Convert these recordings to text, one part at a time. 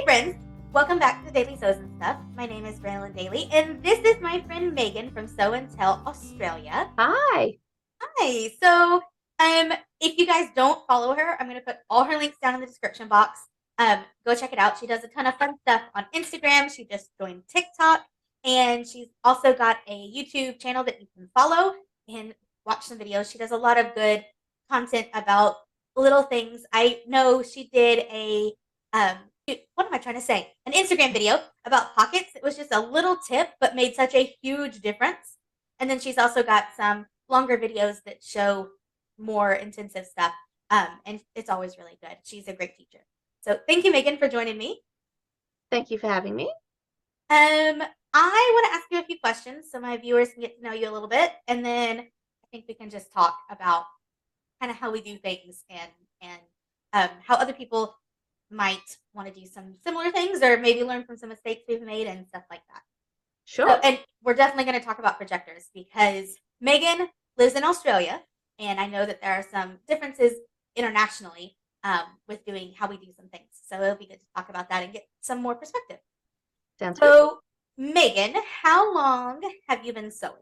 friends, welcome back to Daily Sews and Stuff. My name is Braylon Daly, and this is my friend Megan from Sew and Tell Australia. Hi. Hi. So, if you guys don't follow her, I'm going to put all her links down in the description box. Go check it out. She does a ton of fun stuff on Instagram. She just joined TikTok, and she's also got a YouTube channel that you can follow and watch some videos. She does a lot of good content about little things. I know she did um, what am I trying to say? An Instagram video about pockets. It was just a little tip, but made such a huge difference. And then she's also got some longer videos that show more intensive stuff. And it's always really good. She's a great teacher. So thank you, Megan, for joining me. Thank you for having me. I want to ask you a few questions so my viewers can get to know you a little bit, and then I think we can just talk about kind of how we do things and how other people might want to do some similar things or maybe learn from some mistakes we've made and stuff like that. So, Sure. and we're definitely going to talk about projectors because Megan lives in Australia, and I know that there are some differences internationally with doing how we do some things. So it'll be good to talk about that and get some more perspective. Sounds good. So, Megan, how long have you been sewing?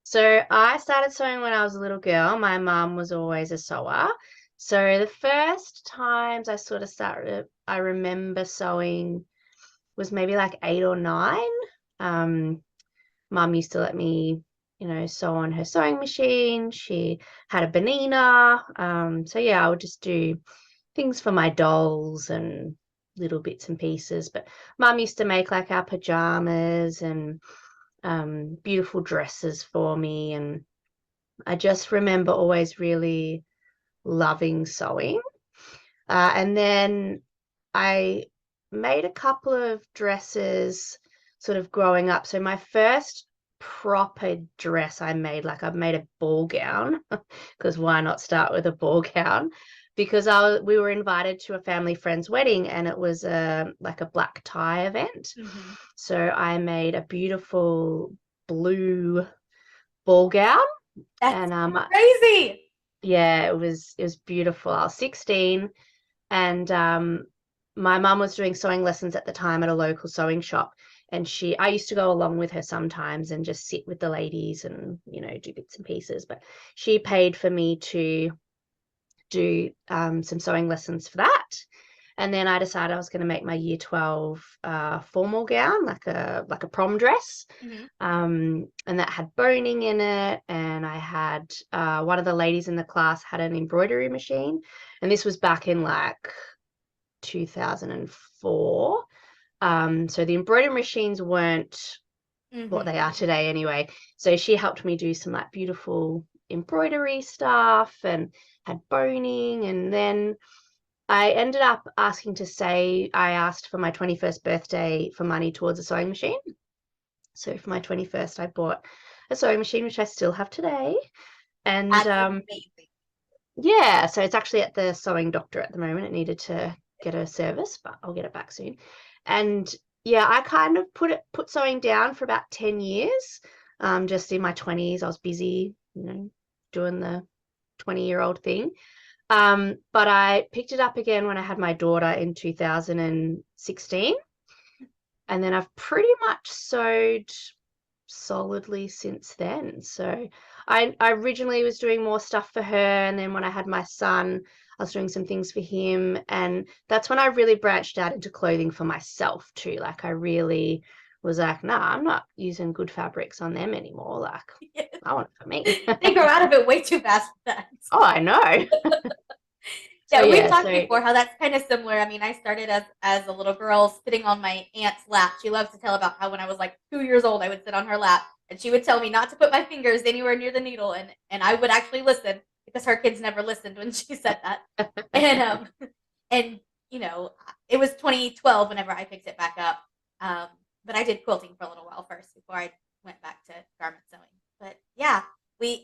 So I started sewing when I was a little girl. My mum was always a sewer. So the first times I sort of started, I remember sewing was maybe like 8 or 9. Um, Mum used to let me, sew on her sewing machine. She had a Benina. So yeah, I would just do things for my dolls and little bits and pieces. But Mum used to make like our pajamas and beautiful dresses for me. And I just remember always really loving sewing. And then I made a couple of dresses sort of growing up. So my first proper dress I've made a ball gown because why not start with a ball gown? Because we were invited to a family friend's wedding and it was like a black tie event. Mm-hmm. So I made a beautiful blue ball gown That's and crazy. yeah, it was beautiful. I was 16 and my mum was doing sewing lessons at the time at a local sewing shop. And I used to go along with her sometimes and just sit with the ladies and, do bits and pieces. But she paid for me to do some sewing lessons for that. And then I decided I was going to make my year 12 formal gown, like a prom dress. Mm-hmm. And that had boning in it. And I had one of the ladies in the class had an embroidery machine. And this was back in like 2004. So the embroidery machines weren't what Mm-hmm. they are today anyway. So she helped me do some like beautiful embroidery stuff and had boning. And then I ended up I asked for my 21st birthday for money towards a sewing machine. So for my 21st, I bought a sewing machine, which I still have today. And That's amazing. yeah, so it's actually at the sewing doctor at the moment. It needed to get a service, but I'll get it back soon. And yeah, I kind of put sewing down for about 10 years. Just in my 20s, I was busy, doing the 20-year-old thing. But I picked it up again when I had my daughter in 2016. And then I've pretty much sewed solidly since then. So I originally was doing more stuff for her, and then when I had my son, I was doing some things for him, and that's when I really branched out into clothing for myself too. Like I really was like, nah, I'm not using good fabrics on them anymore. Like I want it for me. They grow out of it way too fast for that. Oh, I know. So Yeah, we've yeah, talked so before how that's kind of similar. I mean, I started as a little girl sitting on my aunt's lap. She loves to tell about how when I was like 2 years old, I would sit on her lap and she would tell me not to put my fingers anywhere near the needle, and I would actually listen because her kids never listened when she said that. And and it was 2012 whenever I picked it back up. Um, but I did quilting for a little while first before I went back to garment sewing. But yeah,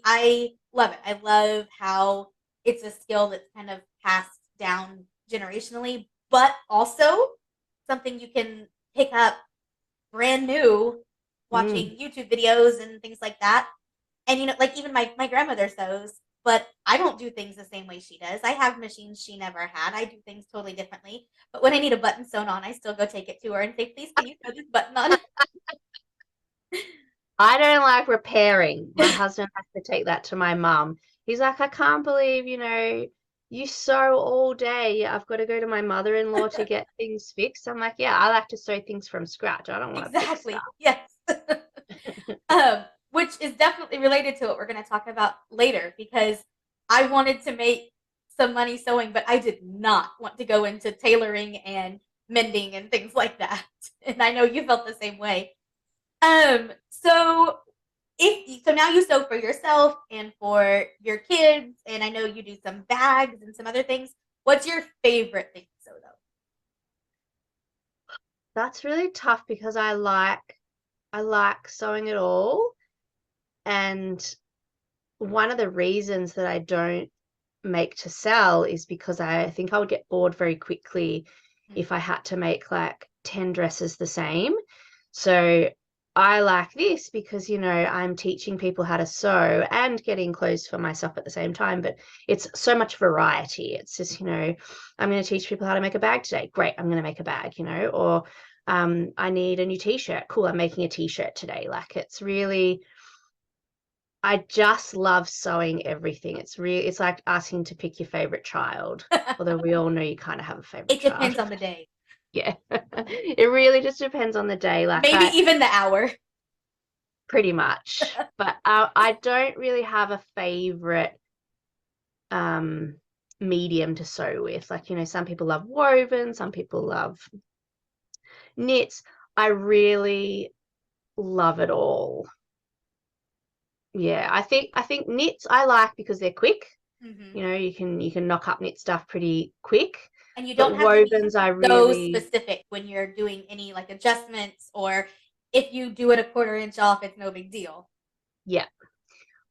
I love it. I love how it's a skill that's kind of passed down generationally, but also something you can pick up brand new mm, watching YouTube videos and things like that. And like even my grandmother sews, but I don't do things the same way she does. I have machines she never had. I do things totally differently. But when I need a button sewn on, I still go take it to her and say, please, can you sew this button on? I don't like repairing. My husband has to take that to my mum. He's like, I can't believe, you sew all day. I've got to go to my mother-in-law to get things fixed. I'm like, yeah, I like to sew things from scratch. I don't want to fix Exactly. Yes. Which is definitely related to what we're going to talk about later because I wanted to make some money sewing, but I did not want to go into tailoring and mending and things like that. And I know you felt the same way. So so now you sew for yourself and for your kids, and I know you do some bags and some other things. What's your favorite thing to sew though? That's really tough because I like sewing it all. And one of the reasons that I don't make to sell is because I think I would get bored very quickly if I had to make like 10 dresses the same. So I like this because, I'm teaching people how to sew and getting clothes for myself at the same time, but it's so much variety. It's just, I'm going to teach people how to make a bag today. Great, I'm going to make a bag, or I need a new t-shirt. Cool, I'm making a t-shirt today. Like it's really, I just love sewing everything. It's like asking to pick your favorite child, although we all know you kind of have a favorite It child. depends on the day. Yeah. It really just depends on the day. Like Maybe even the hour. pretty much. But I don't really have a favorite medium to sew with. Like, some people love woven, some people love knits. I really love it all. Yeah, I think knits I like because they're quick. Mm-hmm. You can knock up knit stuff pretty quick. And you But don't have to be wovens I so really, specific when you're doing any like adjustments, or if you do it a quarter inch off, it's no big deal. yeah.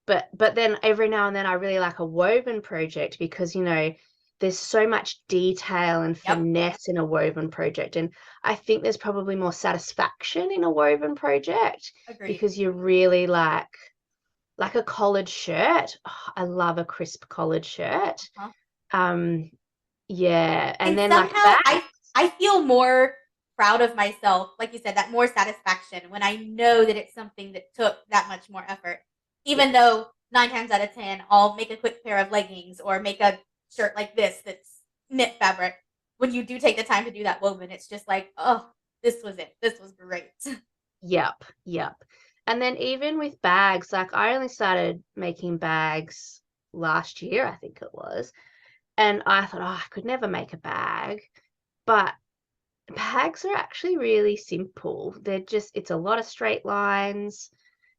But then every now and then I really like a woven project because there's so much detail and Yep. finesse in a woven project, and I think there's probably more satisfaction in a woven project Agreed. because you really like a collared shirt. Oh, I love a crisp collared shirt. Huh? um yeah, and And then like somehow bags. I feel more proud of myself, like you said, that more satisfaction when I know that it's something that took that much more effort. Even Yes. though 9 times out of 10, I'll make a quick pair of leggings or make a shirt like this that's knit fabric. When you do take the time to do that woven, it's just like, oh, this was it. This was great. Yep, yep. And then even with bags, like I only started making bags last year, I think it was. And I thought, oh, I could never make a bag. But bags are actually really simple. It's a lot of straight lines.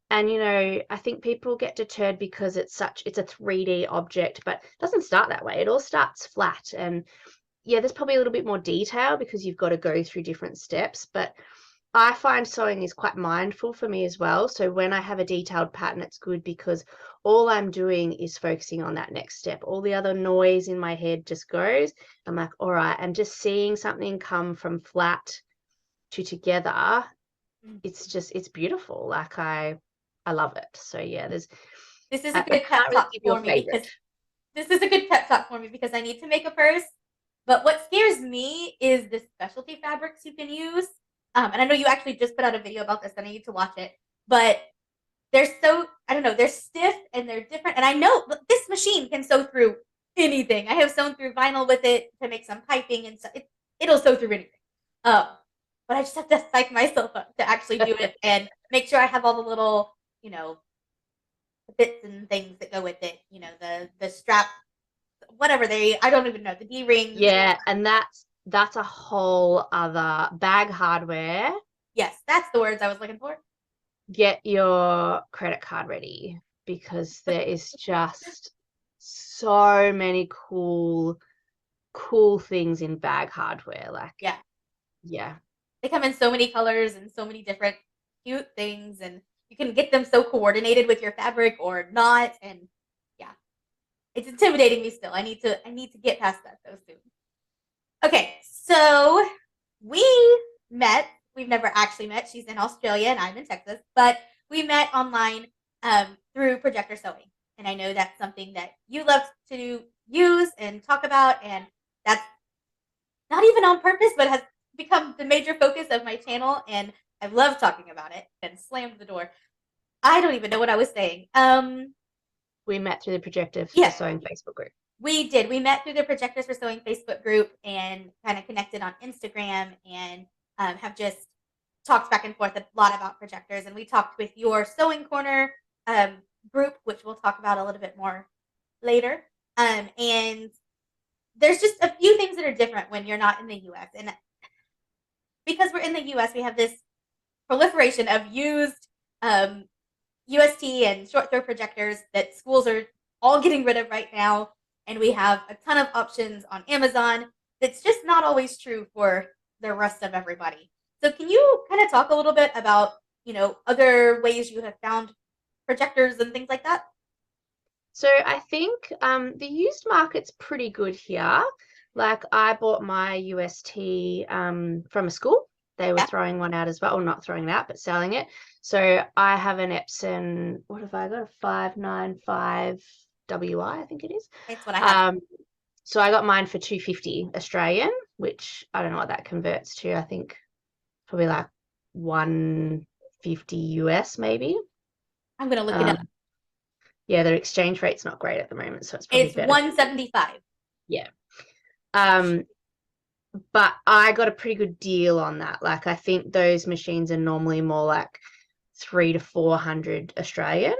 And, I think people get deterred because it's a 3D object, but it doesn't start that way. It all starts flat. And yeah, there's probably a little bit more detail because you've got to go through different steps. But I find sewing is quite mindful for me as well. So when I have a detailed pattern, it's good because all I'm doing is focusing on that next step. All the other noise in my head just goes. I'm like, all right, and just seeing something come from flat to together, it's beautiful. Like I love it. So yeah, This is a I good pep can't really talk give you a for me favorite. because this is a good pep talk for me because I need to make a purse. But what scares me is the specialty fabrics you can use. And I know you actually just put out a video about this, and I need to watch it. But they're so, I don't know, they're stiff and they're different. And I know this machine can sew through anything. I have sewn through vinyl with it to make some piping and stuff. It'll sew through anything. Um, but I just have to psych myself up to actually do it and make sure I have all the little, you know, bits and things that go with it. You know, the strap, whatever I don't even know, the D rings. Yeah, and that's a whole other bag hardware. Yes, that's the words I was looking for. Get your credit card ready because there is just so many cool things in bag hardware. Like, Yeah, yeah. they come in so many colors and so many different cute things, and you can get them so coordinated with your fabric or not. And yeah, it's intimidating me still. I need to get past that though soon. Okay, so we met. We've never actually met. She's in Australia and I'm in Texas, but we met online through Projector Sewing. And I know that's something that you love to use and talk about. And that's not even on purpose, but has become the major focus of my channel. And I love talking about it and slammed the door. I don't even know what I was saying. We met through the Projectors for Yeah, Sewing Facebook group. we did. We met through the Projectors for Sewing Facebook group and kind of connected on Instagram and have just talked back and forth a lot about projectors. And we talked with your Sewing Corner group, which we'll talk about a little bit more later. And there's just a few things that are different when you're not in the US. And because we're in the US, we have this proliferation of used UST and short throw projectors that schools are all getting rid of right now. And we have a ton of options on Amazon. That's just not always true for the rest of everybody. So can you kind of talk a little bit about, other ways you have found projectors and things like that? So I think the used market's pretty good here. Like I bought my UST from a school. They were Yeah, throwing one out as well, or not throwing it out, but selling it. So I have an Epson, what have I got? A 595 WI, I think it is. it's what I have. So I got mine for 250 Australian, which I don't know what that converts to. I think probably like 150 US maybe. I'm going to look it up. Um, yeah, their exchange rate's not great at the moment, so it's probably It's better. 175. Yeah. But I got a pretty good deal on that. Like I think those machines are normally more like 300 to 400 Australian.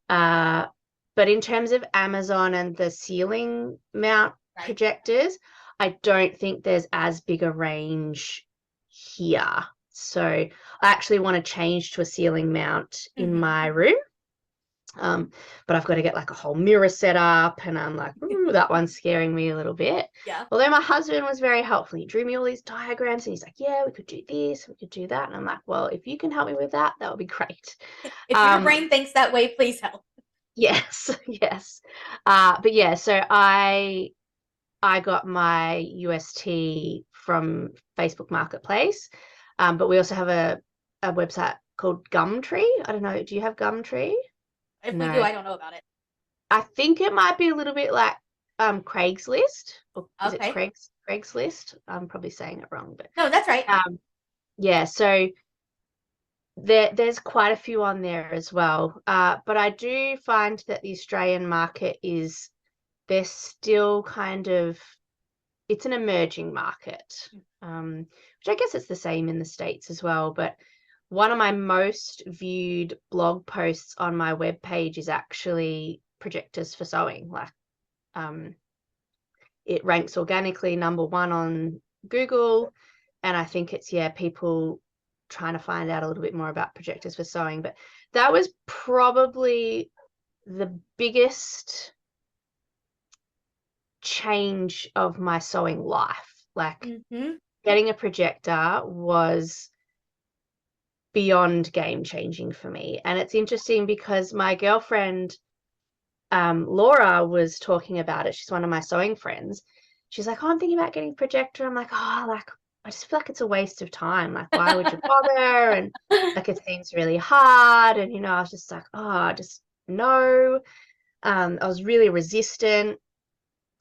But in terms of Amazon and the ceiling mount Right. projectors, I don't think there's as big a range here. So I actually want to change to a ceiling mount in my room. But I've got to get like a whole mirror set up, and I'm like, ooh, that one's scaring me a little bit. Yeah. Although my husband was very helpful. He drew me all these diagrams and he's like, yeah, we could do this, we could do that. And I'm like, well, if you can help me with that, that would be great. If your brain thinks that way, please help. Yes, yes. But yeah, so I got my UST from Facebook Marketplace. But we also have a website called Gumtree. I don't know, do you have Gumtree? If we do, No. I don't know about it. I think it might be a little bit like Craigslist, or is it Okay. Craigslist? I'm probably saying it wrong, but No, that's right. yeah. So there's quite a few on there as well. But I do find that the Australian market they're still kind of, it's an emerging market, which I guess it's the same in the States as well. But one of my most viewed blog posts on my webpage is actually Projectors for Sewing. Like, it ranks organically #1 on Google, and I think it's people trying to find out a little bit more about Projectors for Sewing. But that was probably the biggest change of my sewing life. Like, getting a projector was beyond game changing for me. And it's interesting because my girlfriend Laura was talking about it. She's one of my sewing friends. She's like, oh, I'm thinking about getting a projector. I'm like, oh, like, I just feel like it's a waste of time. Like, why would you bother? And like, it seems really hard. And, I was just like, oh, just no. I was really resistant.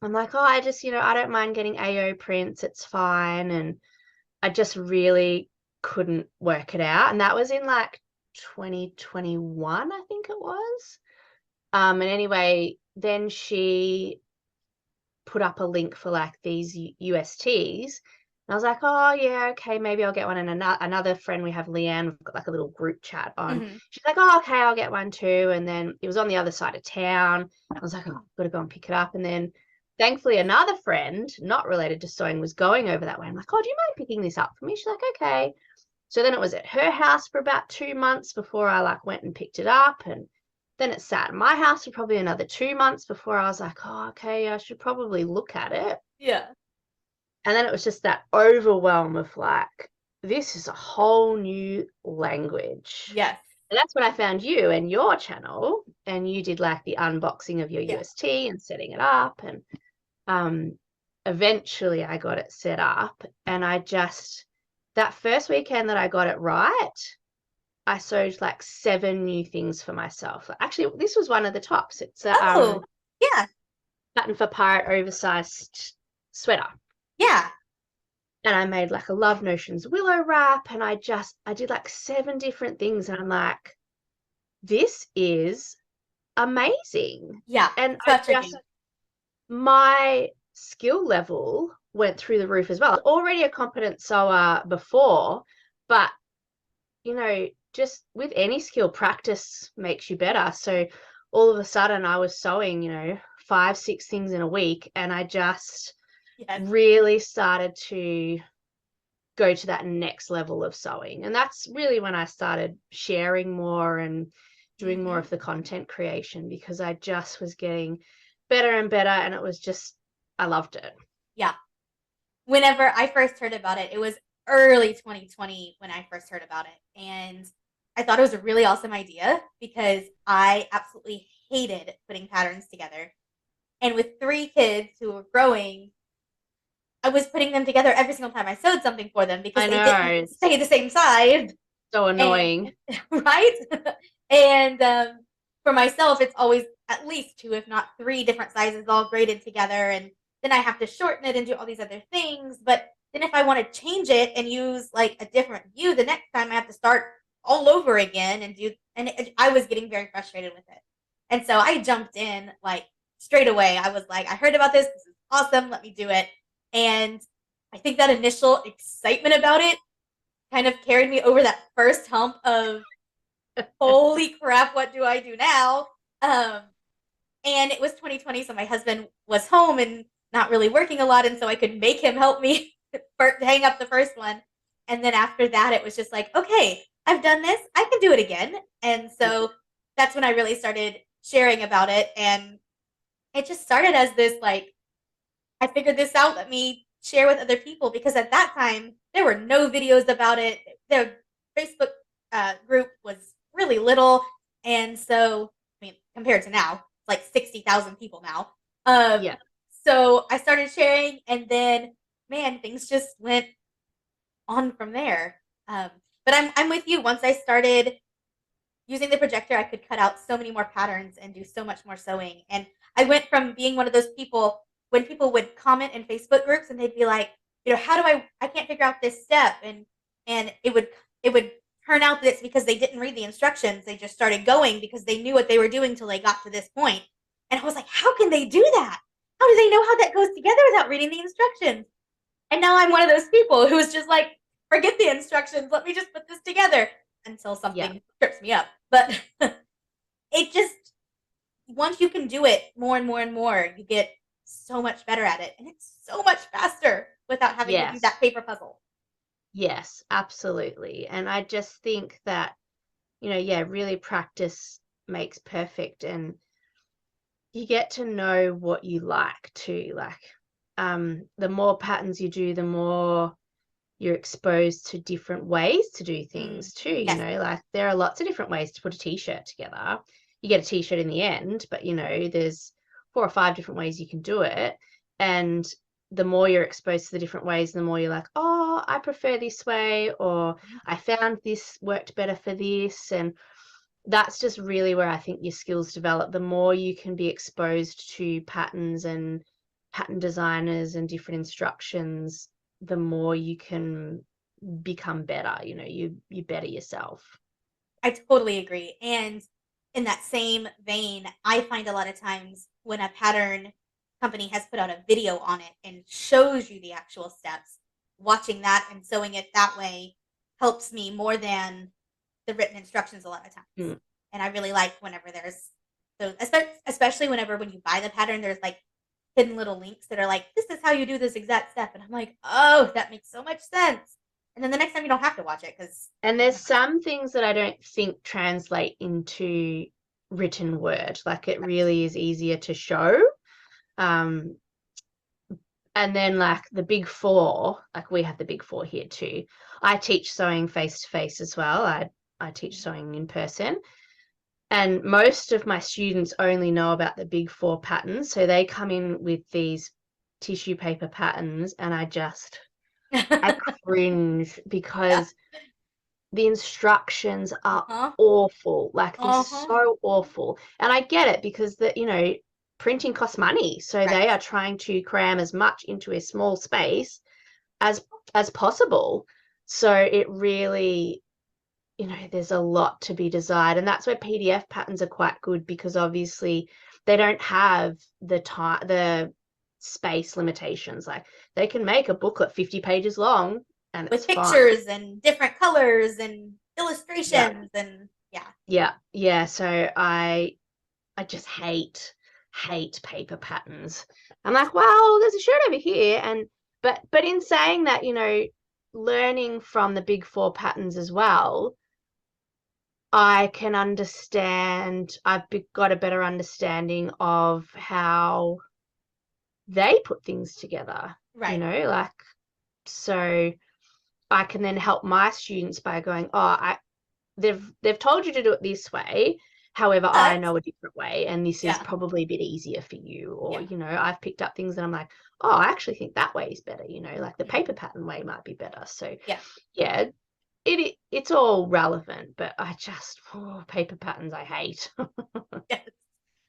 I'm like, oh, I just, I don't mind getting AO prints. It's fine. And I just really couldn't work it out. And that was in like 2021, I think it was. And anyway, then she put up a link for like these USTs. And I was like, oh, yeah, okay, maybe I'll get one. And another friend we have, Leanne, we've got like a little group chat on. She's like, oh, okay, I'll get one too. And then it was on the other side of town. I was like, oh, I've got to go and pick it up. And then thankfully another friend, not related to sewing, was going over that way. I'm like, oh, do you mind picking this up for me? She's like, okay. So then it was at her house for about 2 months before I like went and picked it up. And then it sat in my house for probably another 2 months before I was like, oh, okay, I should probably look at it. Yeah. And then it was just that overwhelm of like, this is a whole new language. Yes. And that's when I found you and your channel, and you did like the unboxing of your UST and setting it up. And eventually I got it set up, and that first weekend that I got it right, I sewed like 7 new things for myself. Actually, this was one of the tops. It's a Oh, yeah, pattern for pirate oversized sweater. yeah, And I made like a Love Notions willow wrap, and I did like 7 different things, and I'm like, this is amazing. yeah. And Such a game. my skill level went through the roof as well. Already a competent sewer before, but just with any skill, practice makes you better. So all of a sudden I was sewing, 5, 6 things in a week, and I just Yes. really started to go to that next level of sewing. And that's really when I started sharing more and doing more Hmm. of the content creation, because I just was getting better and better, and it was just, I loved it. Yeah. Whenever I first heard about it, it was early 2020 when I first heard about it. And I thought it was a really awesome idea because I absolutely hated putting patterns together. And with 3 kids who were growing, I was putting them together every single time I sewed something for them because I they know, didn't it's stay the same size. so And annoying. right? And for myself, it's always at least 2, if not 3 different sizes all braided together. And then I have to shorten it and do all these other things. But then if I want to change it and use like a different view the next time, I have to start all over again and do. And I was getting very frustrated with it. And so I jumped in like straight away. I was like, I heard about this. This is awesome. Let me do it. And I think that initial excitement about it kind of carried me over that first hump of holy crap, what do I do now? Um, and it was 2020, so my husband was home and not really working a lot, and so I could make him help me hang up the first one. And then after that, it was just like, okay, I've done this, I can do it again. And so that's when I really started sharing about it, and it just started as this like, I figured this out. Let me share with other people because at that time there were no videos about it. The Facebook group was really little, and so I mean, compared to now, it's like 60,000 people now. Yeah. So I started sharing, and then man, things just went on from there. Um, but I'm with you. Once I started using the projector, I could cut out so many more patterns and do so much more sewing. And I went from being one of those people when people would comment in Facebook groups and they'd be like, how do I can't figure out this step, and it would turn out that it's because they didn't read the instructions. They just started going because they knew what they were doing till they got to this point. And I was like, how can they do that? How do they know how that goes together without reading the instructions? And now I'm one of those people who's just like, forget the instructions. Let me just put this together until Yeah. something trips me up. But it just, once you can do it more and more and more, you get so much better at it. And it's so much faster without having to do Yes. that paper puzzle. Yes, absolutely. And I just think that, yeah, really practice makes perfect, and you get to know what you like too. Like, the more patterns you do, the more you're exposed to different ways to do Mm, things too. yes. Like there are lots of different ways to put a t-shirt together. You get a t-shirt in the end, but there's 4 or 5 different ways you can do it. And the more you're exposed to the different ways, the more you're like, oh, I prefer this way, or I found this worked better for this. And that's just really where I think your skills develop. The more you can be exposed to patterns and pattern designers and different instructions, the more you can become better. You better yourself. I totally agree. And in that same vein, I find a lot of times when a pattern company has put out a video on it and shows you the actual steps, watching that and sewing it that way helps me more than the written instructions a lot of times. Mm. And I really like whenever there's those, especially whenever when you buy the pattern, there's like hidden little links that are like, this is how you do this exact step. And I'm like, oh, that makes so much sense. And then the next time you don't have to watch it because And there's some things that I don't think translate into written word. Like it really is easier to show. Um, And then like the big four, like we have the big four here too. I teach sewing face to face as well. I teach sewing in person. And most of my students only know about the big four patterns. So they come in with these tissue paper patterns, and I yeah. cringe because the instructions are Uh-huh. awful. Like they're Uh-huh. so awful. And I get it because printing costs money. So Right. they are trying to cram as much into a small space as as possible. So it really, there's a lot to be desired. And that's where PDF patterns are quite good because obviously they don't have the space limitations. Like they can make a booklet 50 pages long and it's With fine. pictures and different colors and Yeah. illustrations and yeah. Yeah. Yeah. So I just hate paper patterns. I'm like, well, there's a shirt over here. And but in saying that, learning from the big four patterns as well, I can understand, got a better understanding of how they put things together, Right. like, so I can then help my students by going, oh, they've told you to do it this way. However, I But know a different way, and this is yeah. probably a bit easier for you. Or, Yeah. I've picked up things and I'm like, oh, I actually think that way is better, like the paper Mhm. pattern way might be better. So Yeah. yeah, it's all relevant, but paper patterns I hate. Yes.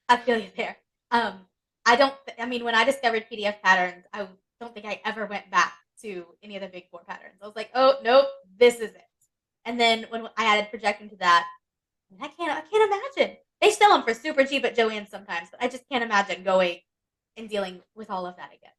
I feel you there. Um, I don't. I mean, when I discovered PDF patterns, I don't think I ever went back to any of the big four patterns. I was like, oh nope, this is it. And then when I added projecting to that, I can't imagine. They sell them for super cheap at Joann's sometimes, but I just can't imagine going and dealing with all of that again.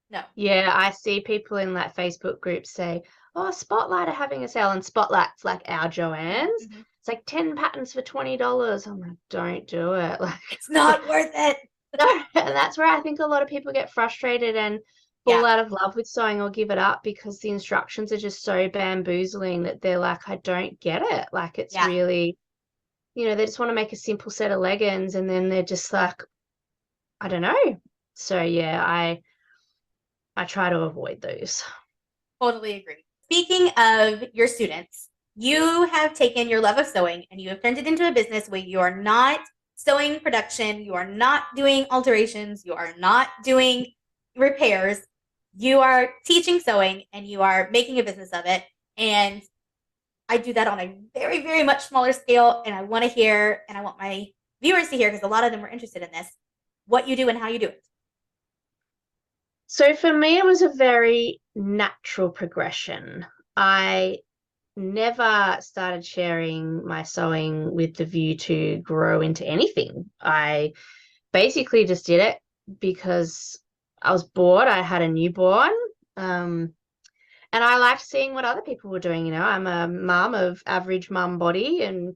No. Yeah, I see people in like Facebook groups say, "Oh, Spotlight are having a sale," and Spotlight's like our Joann's. Mm-hmm. It's like 10 patterns for $20. I'm like, don't do it. Like, It's not worth it. no. And that's where I think a lot of people get frustrated and fall Yeah. out of love with sewing or give it up because the instructions are just so bamboozling that they're like, I don't get it. Like, it's Yeah. really, they just want to make a simple set of leggings and then they're just like, I don't know. So yeah, I try to avoid those. Totally agree. Speaking of your students, you have taken your love of sewing and you have turned it into a business where you are not sewing production, you are not doing alterations, you are not doing repairs. You are teaching sewing and you are making a business of it. And I do that on a very, very much smaller scale. And I want to hear, and I want my viewers to hear, because a lot of them were interested in this, what you do and how you do it. So for me, it was a very natural progression. I never started sharing my sewing with the view to grow into anything. I basically just did it because I was bored. I had a newborn. And I liked seeing what other people were doing. I'm a mum of average mum body, and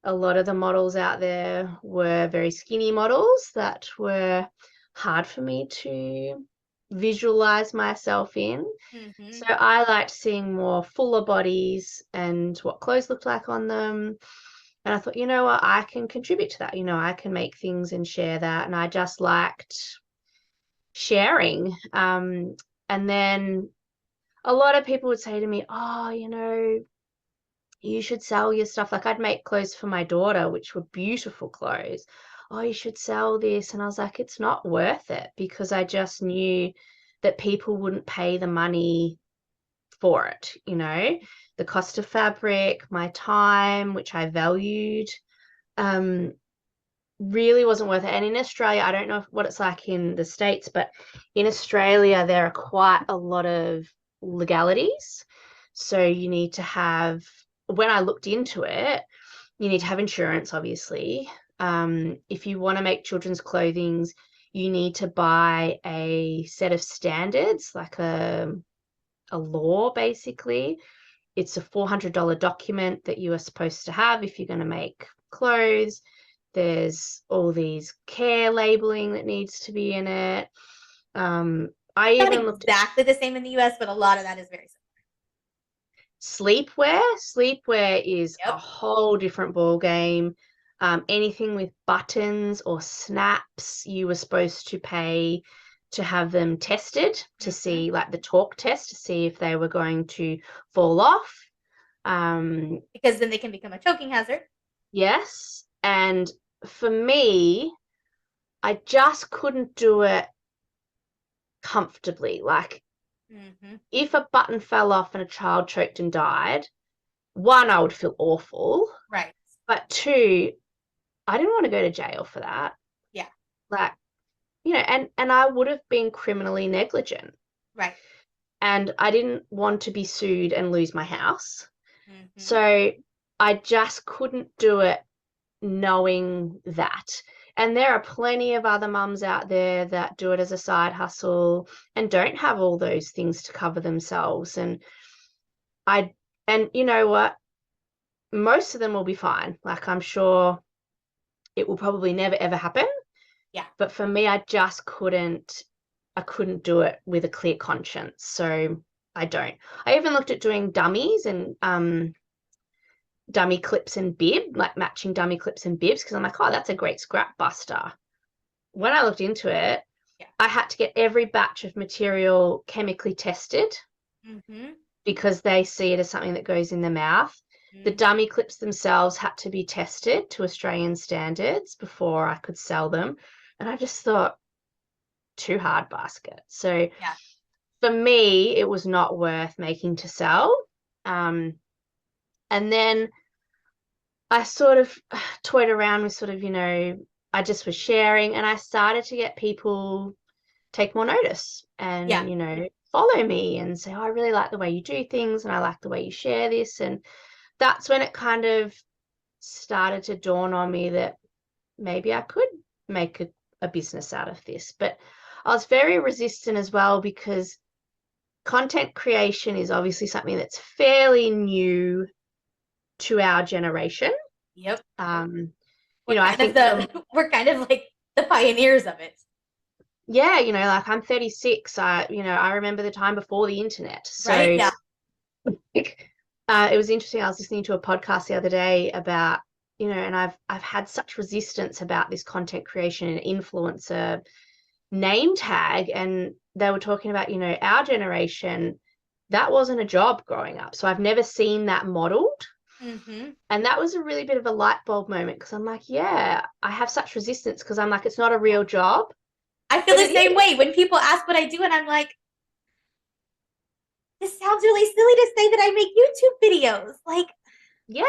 a lot of the models out there were very skinny models that were hard for me to visualize myself in. Mm-hmm. So I liked seeing more fuller bodies and what clothes looked like on them. And I thought, you know what, I can contribute to that. I can make things and share that. And I just liked sharing. And then a lot of people would say to me, oh, you should sell your stuff. Like I'd make clothes for my daughter, which were beautiful clothes. Oh, you should sell this. And I was like, it's not worth it because I just knew that people wouldn't pay the money for it, the cost of fabric, my time, which I valued, um, really wasn't worth it. And in Australia, I don't know what it's like in the States, but in Australia, there are quite a lot of legalities. So you need to have, when I looked into it, you need to have insurance, obviously. If you want to make children's clothing, you need to buy a set of standards, like a law, basically. It's a $400 document that you are supposed to have if you're going to make clothes. There's all these care labeling that needs to be in it. I Not even looked at exactly the same in the US, but a lot of that is very sleepwear. Sleepwear is similar. a Yep. whole different ball game. Anything with buttons or snaps, you were supposed to pay to have them tested to Mm-hmm. see, like the torque test, to see if they were going to fall off. Because then they can become a choking hazard. Yes. And for me, I just couldn't do it comfortably. Like Mm-hmm. if a button fell off and a child choked and died, one, I would feel awful, Right. but two, I didn't want to go to jail for that. Yeah. Like, and I would have been criminally negligent. Right. And I didn't want to be sued and lose my house. Mm-hmm. So I just couldn't do it knowing that. And there are plenty of other mums out there that do it as a side hustle and don't have all those things to cover themselves. And you know what? Most of them will be fine. Like, I'm sure it will probably never ever happen. Yeah. But for me, I couldn't do it with a clear conscience. So I don't. I even looked at doing dummies and dummy clips and bib, like matching dummy clips and bibs, because I'm like, oh, that's a great scrap buster. When I looked into it, Yeah. I had to get every batch of material chemically tested Mm-hmm. because they see it as something that goes in the mouth. The Mm-hmm. dummy clips themselves had to be tested to Australian standards before I could sell them. And I just thought, too hard basket. So Yeah. for me, it was not worth making to sell. And then I sort of toyed around with I just was sharing and I started to get people take more notice Yeah. and, follow me and say, oh, I really like the way you do things and I like the way you share this. And that's when it kind of started to dawn on me that maybe I could make a business out of this. But I was very resistant as well because content creation is obviously something that's fairly new to our generation. Yep. I think We're kind of like the pioneers of it. yeah, like I'm 36. I remember the time before the internet. Right? So Yeah. it was interesting. I was listening to a podcast the other day about, and I've had such resistance about this content creation and influencer name tag, and they were talking about, our generation, that wasn't a job growing up. So I've never seen that modeled. Mm-hmm. And that was a really bit of a light bulb moment because I'm like, yeah, I have such resistance because I'm like, it's not a Yeah. real job, I feel but the it same is. way when people ask what I do, and I'm like, this sounds really silly to say that I make YouTube videos. Like, Yeah,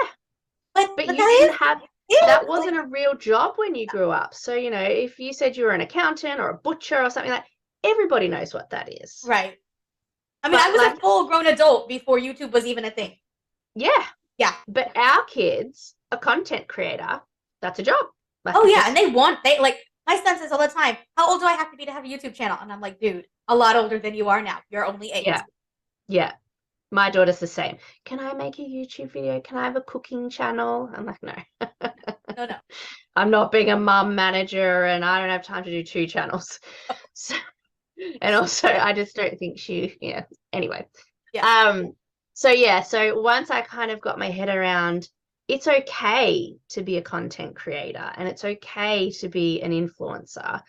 but but you that didn't is have it. that wasn't a real job when you grew up. So, if you said you were an accountant or a butcher or something like, everybody knows what that is. Right. I mean, I But was a like, full grown adult before YouTube was even a thing. yeah, Yeah. but our kids, a content creator, that's a job. Like Oh it yeah, and just, they like my son says all the time, "How old do I have to be to have a YouTube channel?" And I'm like, "Dude, a lot older than you are now. You're only 8." yeah, yeah. My daughter's the same. Can I make a YouTube video? Can I have a cooking channel? I'm like, no. No, no. I'm not being a mum manager and I don't have time to do two channels. So, and also I just don't think anyway. Yeah. So once I kind of got my head around it's okay to be a content creator and it's okay to be an influencer.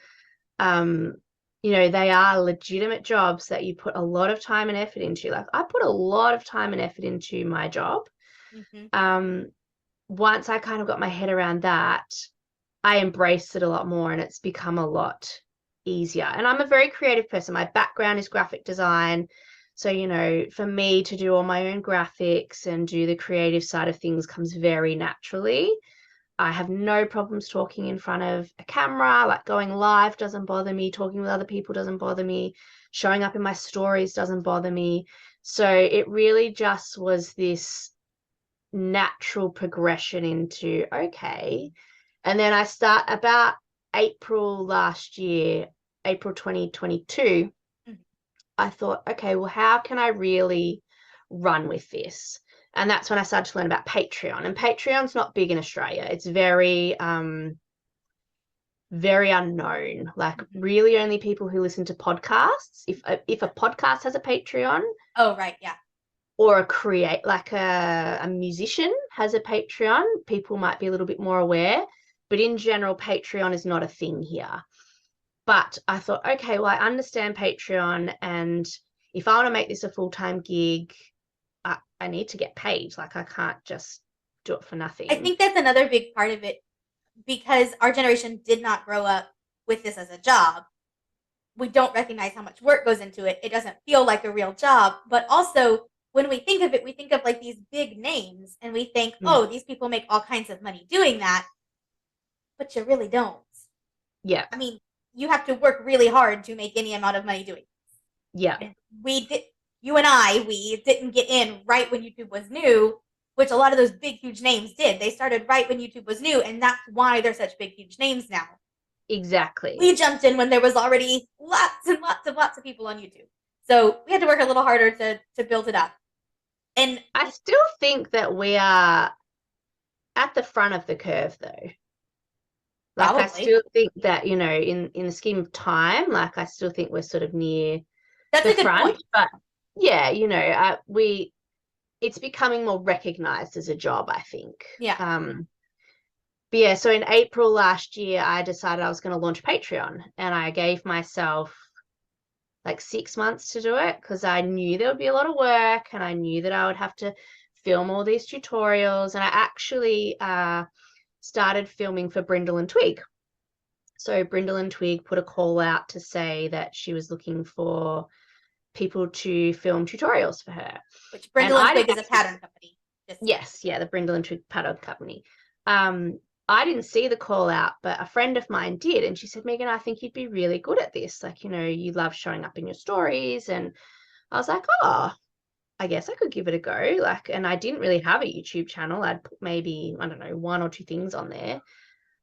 They are legitimate jobs that you put a lot of time and effort into. Like I put a lot of time and effort into my job. Mm-hmm. Once I kind of got my head around that, I embraced it a lot more and it's become a lot easier. And I'm a very creative person. My background is graphic design. So, for me to do all my own graphics and do the creative side of things comes very naturally. I have no problems talking in front of a camera, like going live doesn't bother me, talking with other people doesn't bother me, showing up in my stories doesn't bother me. So it really just was this natural progression into, okay. And then I start about April last year, April 2022, Mm-hmm. I thought, okay, well, how can I really run with this? And that's when I started to learn about Patreon. And Patreon's not big in Australia. It's very, very unknown. Like Mm-hmm. really only people who listen to podcasts. If a podcast has a Patreon, Oh, right. Yeah. or a musician has a Patreon, people might be a little bit more aware. But in general, Patreon is not a thing here. But I thought, okay, well, I understand Patreon, and if I want to make this a full-time gig, I need to get paid. Like I can't just do it for I nothing. think that's another big part of it because our generation did not grow up with this as a job. We don't recognize how much work goes into it. It doesn't feel like a real job, but also when we think of it, we think of like these big names and we think, Mm. oh, these people make all kinds of money doing that, but you really don't. Yeah. I mean, you have to work really hard to make any amount of money doing it. Yeah. And we did, you and I, we didn't get in right when YouTube was new, which a lot of those big, huge names did. They started right when YouTube was new, and that's why they're such big, huge names now. Exactly. We jumped in when there was already lots and lots of people on YouTube. So we had to work a little harder to build it up. And I still think that we are at the front of the curve, though. Like, I probably still think that, you know, in the scheme of time, like, I still think we're sort of near that's the a good front. point. But yeah, you know, it's becoming more recognized as a job, I think. Yeah. But yeah, so in April last year, I decided I was going to launch Patreon, and I gave myself like 6 months to do it because I knew there would be a lot of work and I knew that I would have to film all these tutorials. And I actually started filming for Brindle and Twig. So Brindle and Twig put a call out to say that she was looking for people to film tutorials for her. Which Brindle and I Twig didn't is a pattern company. Yes, yeah, the Brindle and Twig pattern company. I didn't see the call out, but a friend of mine did, and she said, Megan, I think you'd be really good at this. Like, you know, you love showing up in your stories. And I was like, oh, I guess I could give it a go. Like, and I didn't really have a YouTube channel. I'd put maybe, I don't know, one or two things on there.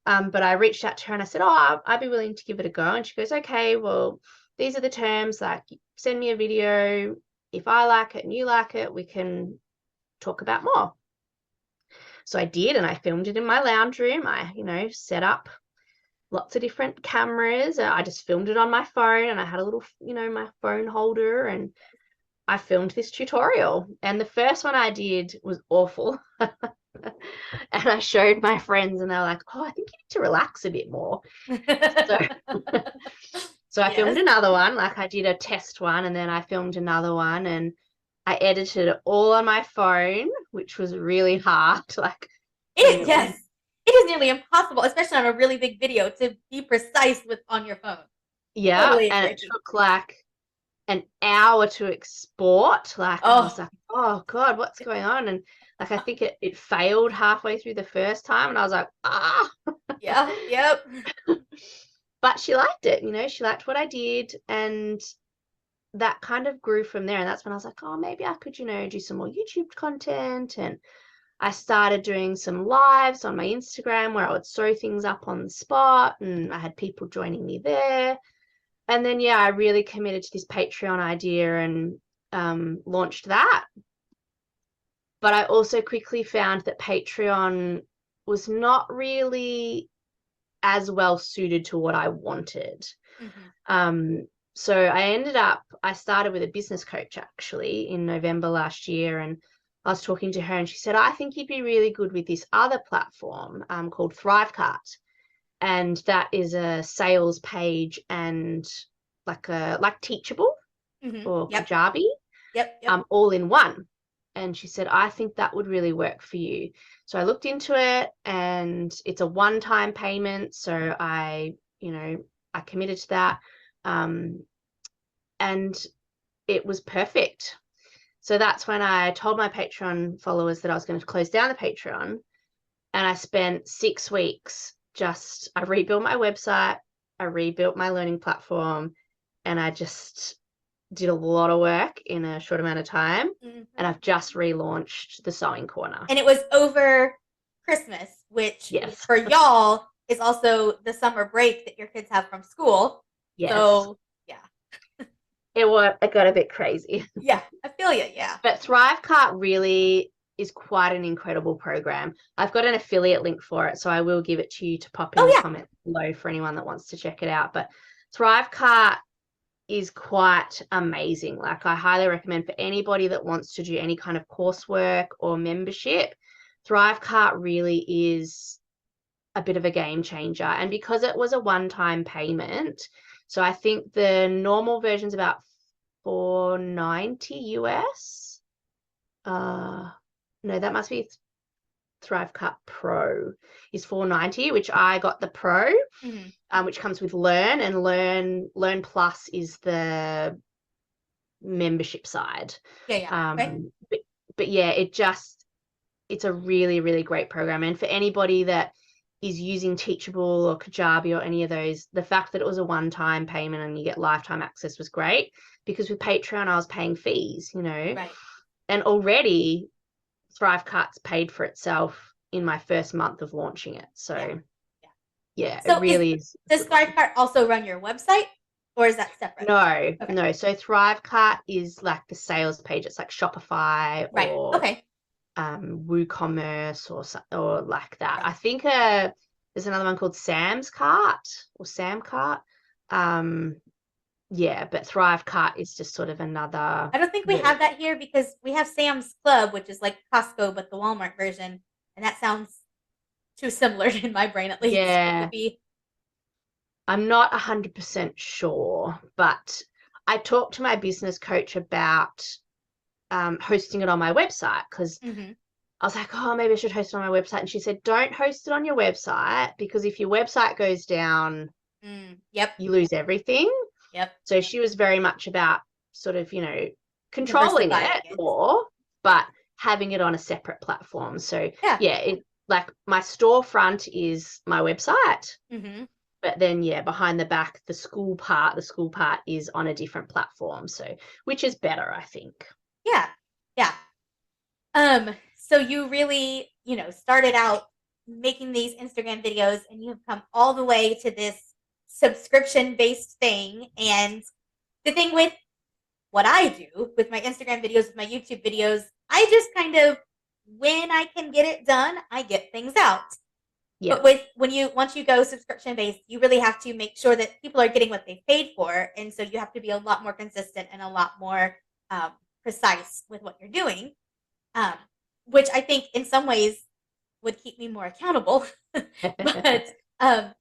But I reached out to her and I said, oh, I'd be willing to give it a go. And she goes, okay, well, these are the terms. Like, send me a video. If I like it and you like it, we can talk about more. So I did, and I filmed it in my lounge room. I, you know, set up lots of different cameras. I just filmed it on my phone, and I had a little, you know, my phone holder, and I filmed this tutorial. And the first one I did was awful. And I showed my friends, and they were like, oh, I think you need to relax a bit more. So, so I filmed Yes. another one. Like, I did a test one, and then I filmed another one, and I edited it all on my phone, which was really hard. Like, I mean, Yes. It is nearly impossible, especially on a really big video, to be precise with on your phone. yeah, Totally and it agree. took like an hour to export. Like, I was Oh, like, oh God, what's going on? And like, I think it failed halfway through the first time, and I was like, ah. yeah, yep. But she liked it, you know, she liked what I did, and that kind of grew from there. And that's when I was like, oh, maybe I could, you know, do some more YouTube content. And I started doing some lives on my Instagram where I would sew things up on the spot, and I had people joining me there. And then, yeah, I really committed to this Patreon idea and launched that. But I also quickly found that Patreon was not really as well suited to what I wanted. Mm-hmm. So I started with a business coach actually in November last year, and I was talking to her and she said, I think you'd be really good with this other platform called Thrivecart. And that is a sales page and like Teachable Mm-hmm. or Yep. Kajabi, Yep. all in one. And she said, I think that would really work for you. So I looked into it, and it's a one-time payment. So I committed to that. And it was perfect. So that's when I told my Patreon followers that I was going to close down the Patreon. And I spent 6 weeks I rebuilt my website, I rebuilt my learning platform, and I just did a lot of work in a short amount of time. Mm-hmm. And I've just relaunched the Sewing Corner. And it was over Christmas, which Yes. for y'all is also the summer break that your kids have from school. Yes. So yeah. It got a bit crazy. Yeah, I feel you, yeah. But Thrivecart really is quite an incredible program. I've got an affiliate link for it, so I will give it to you to pop in the comments below for anyone that wants to check it out. But Thrivecart is quite amazing. Like, I highly recommend for anybody that wants to do any kind of coursework or membership. Thrivecart really is a bit of a game changer. And because it was a one-time payment, so I think the normal version's about $490 US. No, that must be Thrivecart Pro is $490, which I got the Pro, which comes with Learn, and Learn Plus is the membership side. Yeah. Okay. But yeah, it's a really, really great program. And for anybody that is using Teachable or Kajabi or any of those, the fact that it was a one-time payment and you get lifetime access was great, because with Patreon, I was paying fees, Right. and already ThriveCart's paid for itself in my first month of launching it. So yeah, it So really is. does ThriveCart also run your website, or is that separate? No, Okay. no. So ThriveCart is like the sales page. It's like Shopify Right. or Okay. WooCommerce or like that. Right. I think there's another one called Sam's Cart or Sam Cart. Yeah, but ThriveCart is just sort of another. I don't think we have that here because we have Sam's Club, which is like Costco but the Walmart version, and that sounds too similar in my brain at least. Yeah. Would it be? I'm not 100% sure, but I talked to my business coach about hosting it on my website, because I was like, oh, maybe I should host it on my website. And she said, don't host it on your website, because if your website goes down, Yep. you lose everything. Yep. So she was very much about sort of, controlling it more, but having it on a separate platform. So yeah, like my storefront is my website. But then, behind the back, the school part is on a different platform. So, which is better, I think. Yeah. So you really, started out making these Instagram videos, and you've come all the way to this subscription-based thing. And the thing with what I do with my Instagram videos, with my YouTube videos, I just kind of, when I can get it done, I get things out. Yeah. But once you go subscription based, you really have to make sure that people are getting what they paid for, and so you have to be a lot more consistent and a lot more precise with what you're doing, which I think in some ways would keep me more accountable. But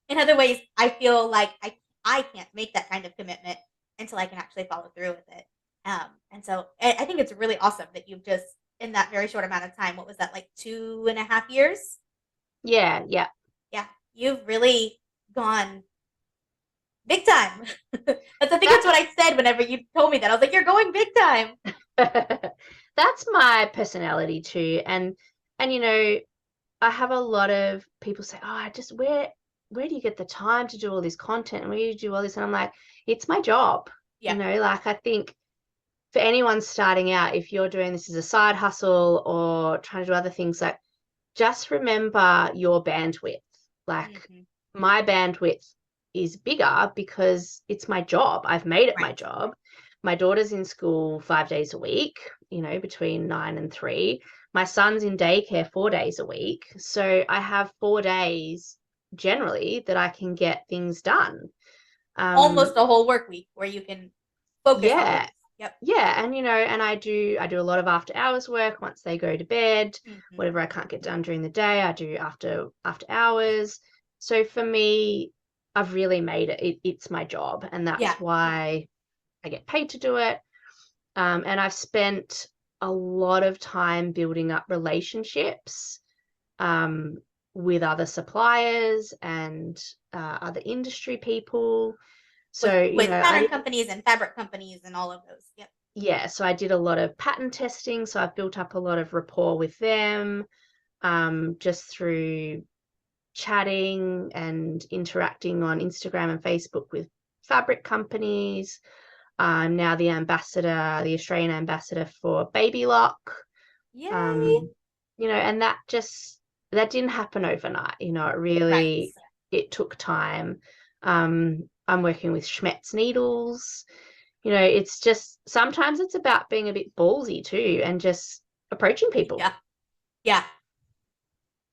in other ways, I feel like I can't make that kind of commitment until I can actually follow through with it. And so I think it's really awesome that you've just, in that very short amount of time, what was that, like 2.5 years? Yeah. You've really gone big time. I think that's what I said whenever you told me that. I was like, you're going big time. That's my personality too. And I have a lot of people say, oh, where do you get the time to do all this content, and where do you do all this? And I'm like, it's my job. Like, I think for anyone starting out, if you're doing this as a side hustle or trying to do other things, like, just remember your bandwidth. Like, my bandwidth is bigger because it's my job. I've made it my job. My daughter's in school 5 days a week, between 9 and 3. My son's in daycare 4 days a week. So I have 4 days generally that I can get things done. Almost a whole work week where you can focus on things. Yep. Yeah, and and I do a lot of after hours work once they go to bed. Whatever I can't get done during the day, I do after hours. So for me, I've really made it. It's my job, and that's why I get paid to do it. And I've spent a lot of time building up relationships with other suppliers and other industry people. So with pattern companies and fabric companies and all of those. Yep. Yeah, so I did a lot of pattern testing. So I've built up a lot of rapport with them, just through chatting and interacting on Instagram and Facebook with fabric companies. I'm now the Australian ambassador for Baby Lock. Yay. And that didn't happen overnight. It really, it took time. I'm working with Schmetz needles. It's just, sometimes it's about being a bit ballsy too, and just approaching people. Yeah.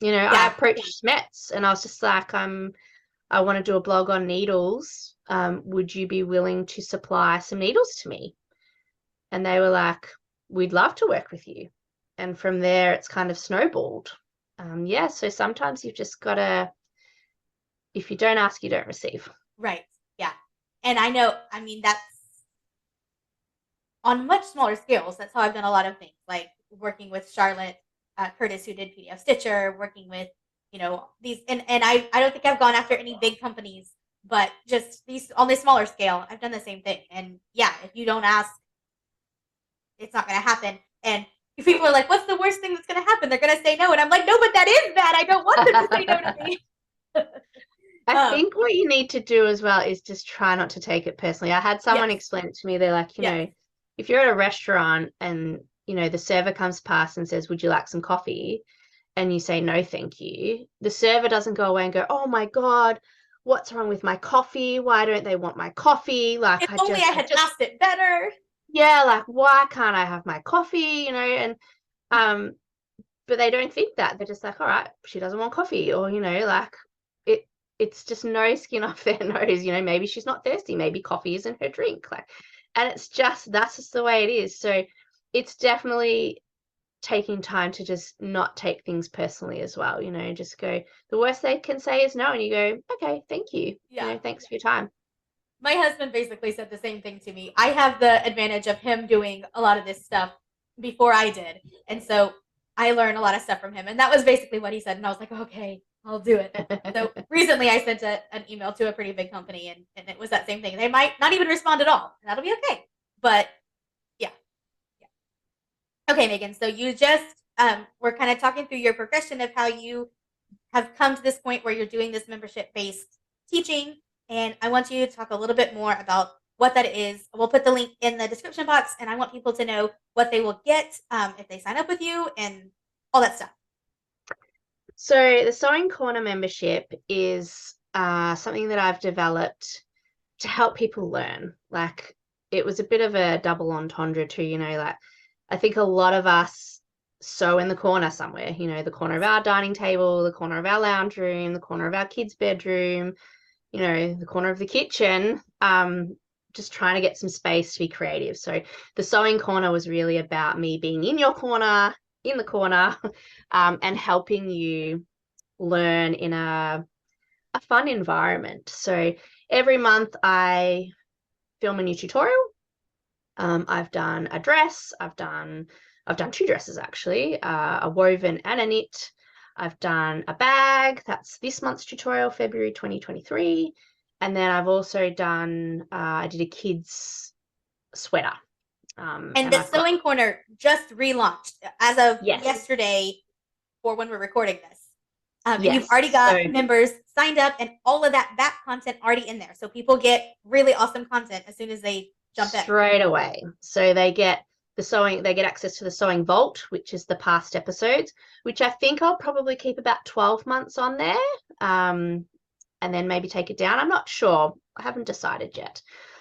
I approached Schmetz and I was just like, I want to do a blog on needles. Would you be willing to supply some needles to me? And they were like, we'd love to work with you. And from there, it's kind of snowballed. So sometimes you've just got to, if you don't ask, you don't receive. Right. Yeah. And I know, that's on much smaller scales. That's how I've done a lot of things, like working with Charlotte Curtis, who did PDF Stitcher, working with, these, and I don't think I've gone after any big companies, but just these on this smaller scale, I've done the same thing. And yeah, if you don't ask, it's not going to happen. And if people are like, what's the worst thing that's going to happen? They're going to say no. And I'm like, no, but that is bad. I don't want them to say no to me. I think what you need to do as well is just try not to take it personally. I had someone Yes. explain it to me. They're like, Yes. if you're at a restaurant and, the server comes past and says, would you like some coffee? And you say, no, thank you. The server doesn't go away and go, oh my God, what's wrong with my coffee? Why don't they want my coffee? Like, If only I had asked it better. yeah, like, why can't I have my coffee? And, but they don't think that. They're just like, all right, she doesn't want coffee, or like it's just no skin off their nose. Maybe she's not thirsty, maybe coffee isn't her drink, like, and that's just the way it is. So it's definitely taking time to just not take things personally as well. Just go, the worst they can say is no, and you go, okay, thank you. Yeah. Thanks for your time. My husband basically said the same thing to me. I have the advantage of him doing a lot of this stuff before I did. And so I learned a lot of stuff from him. And that was basically what he said. And I was like, okay, I'll do it. So recently I sent an email to a pretty big company, and it was that same thing. They might not even respond at all. And that'll be okay. But yeah. Yeah. Okay, Megan. So you just we're kind of talking through your progression of how you have come to this point where you're doing this membership based teaching. And I want you to talk a little bit more about what that is. We'll put the link in the description box, and I want people to know what they will get if they sign up with you and all that stuff. So the Sewing Corner membership is something that I've developed to help people learn. Like, it was a bit of a double entendre too, like, I think a lot of us sew in the corner somewhere, the corner of our dining table, the corner of our lounge room, the corner of our kids' bedroom, the corner of the kitchen, just trying to get some space to be creative. So the Sewing Corner was really about me being in your corner, in the corner, and helping you learn in a fun environment. So every month I film a new tutorial. I've done a dress. I've done two dresses actually, a woven and a knit. I've done a bag. That's this month's tutorial, February 2023. And then I've also done, I did a kid's sweater. And the Sewing Corner just relaunched as of yesterday, for when we're recording this. And you've already got members signed up and all of that back content already in there. So people get really awesome content as soon as they jump in. Straight away. So they get access to the Sewing Vault, which is the past episodes, which I think I'll probably keep about 12 months on there, and then maybe take it down. I'm not sure. I haven't decided yet.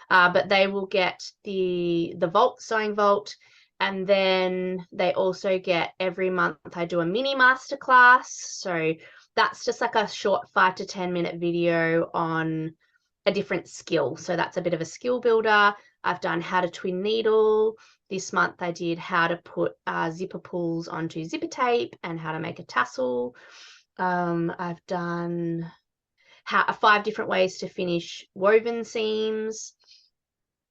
But they will get the Vault, Sewing Vault, and then they also get, every month I do a mini masterclass. So that's just like a short 5 to 10 minute video on a different skill. So that's a bit of a skill builder. I've done how to twin needle. This month I did how to put zipper pulls onto zipper tape and how to make a tassel. I've done 5 different ways to finish woven seams,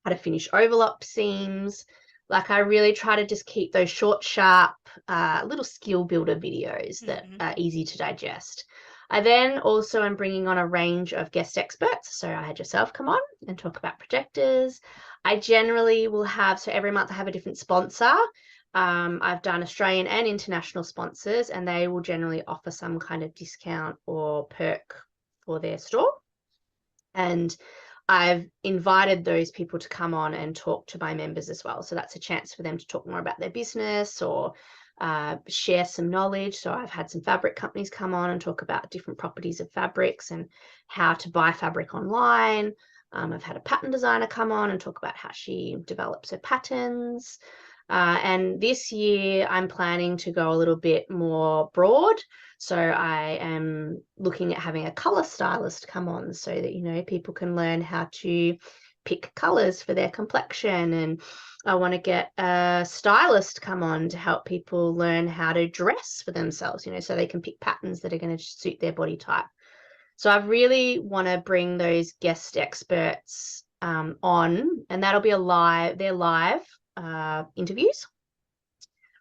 how to finish overlap seams. Like, I really try to just keep those short, sharp, little skill builder videos that are easy to digest. I then also am bringing on a range of guest experts. So I had yourself come on and talk about projectors. I generally will have, so every month I have a different sponsor. I've done Australian and international sponsors, and they will generally offer some kind of discount or perk for their store. And I've invited those people to come on and talk to my members as well. So that's a chance for them to talk more about their business or share some knowledge. So I've had some fabric companies come on and talk about different properties of fabrics and how to buy fabric online. I've had a pattern designer come on and talk about how she develops her patterns. And this year I'm planning to go a little bit more broad. So I am looking at having a color stylist come on so that, people can learn how to pick colors for their complexion. And I want to get a stylist come on to help people learn how to dress for themselves, so they can pick patterns that are going to suit their body type. So I really want to bring those guest experts on, and that'll be live interviews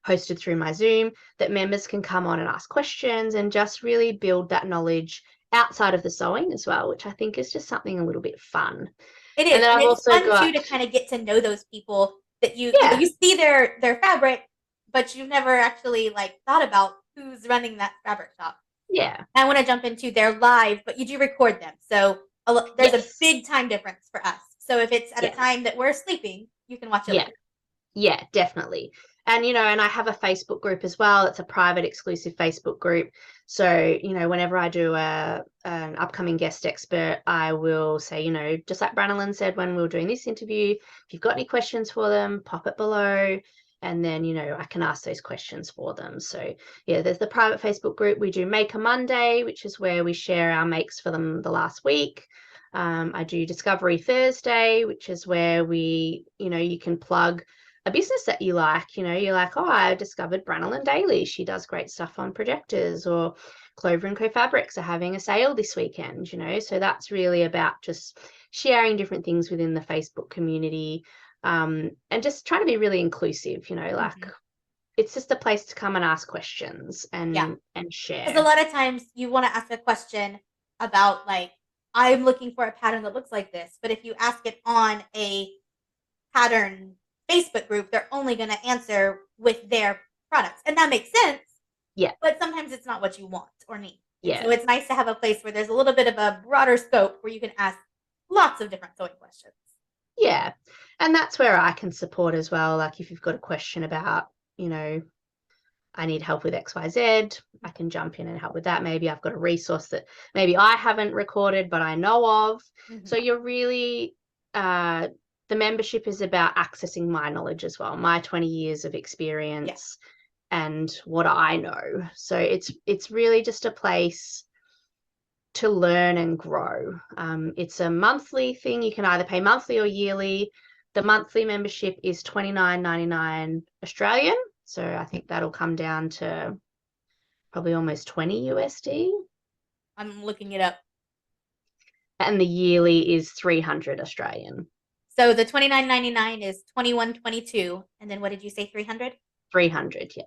hosted through my Zoom that members can come on and ask questions and just really build that knowledge outside of the sewing as well, which I think is just something a little bit fun. It is. And it's fun too to kind of get to know those people that you Yeah. you see their fabric, but you've never actually like thought about who's running that fabric shop. Yeah. I want to jump into their live, but you do record them, so there's a Yes. big time difference for us. So if it's at a Yes. time that we're sleeping, you can watch it Yeah. later. Yeah, definitely. And, and I have a Facebook group as well. It's a private, exclusive Facebook group. So, whenever I do an upcoming guest expert, I will say, just like Branelyn said when we were doing this interview, if you've got any questions for them, pop it below. And then, I can ask those questions for them. So, yeah, there's the private Facebook group. We do Make a Monday, which is where we share our makes for them the last week. I do Discovery Thursday, which is where you can plug a business that you like, you're like, oh, I discovered Branelyn Daly. She does great stuff on Projectors, or Clover and Co Fabrics are having a sale this weekend, so that's really about just sharing different things within the Facebook community, and just trying to be really inclusive, like it's just a place to come and ask questions and share. Because a lot of times you want to ask a question about like, I'm looking for a pattern that looks like this, but if you ask it on a pattern Facebook group, they're only going to answer with their products. And that makes sense. Yeah. But sometimes it's not what you want or need. Yeah. So it's nice to have a place where there's a little bit of a broader scope where you can ask lots of different sewing questions. Yeah. And that's where I can support as well. Like if you've got a question about, I need help with XYZ, I can jump in and help with that. Maybe I've got a resource that maybe I haven't recorded, but I know of. So you're really, the membership is about accessing my knowledge as well, my 20 years of experience and what I know. So it's really just a place to learn and grow. It's a monthly thing. You can either pay monthly or yearly. The monthly membership is $29.99 Australian. So I think that'll come down to probably almost 20 USD. I'm looking it up. And the yearly is 300 Australian. So the $29.99 is $21.22. And then what did you say, 300? 300, yeah.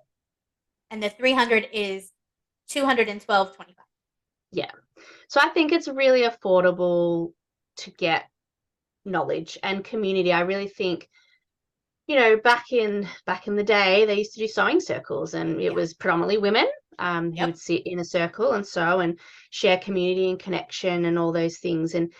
And the 300 is $212.25. Yeah. So I think it's really affordable to get knowledge and community. I really think, back in the day, they used to do sewing circles, and it was predominantly women who would sit in a circle and sew and share community and connection and all those things. And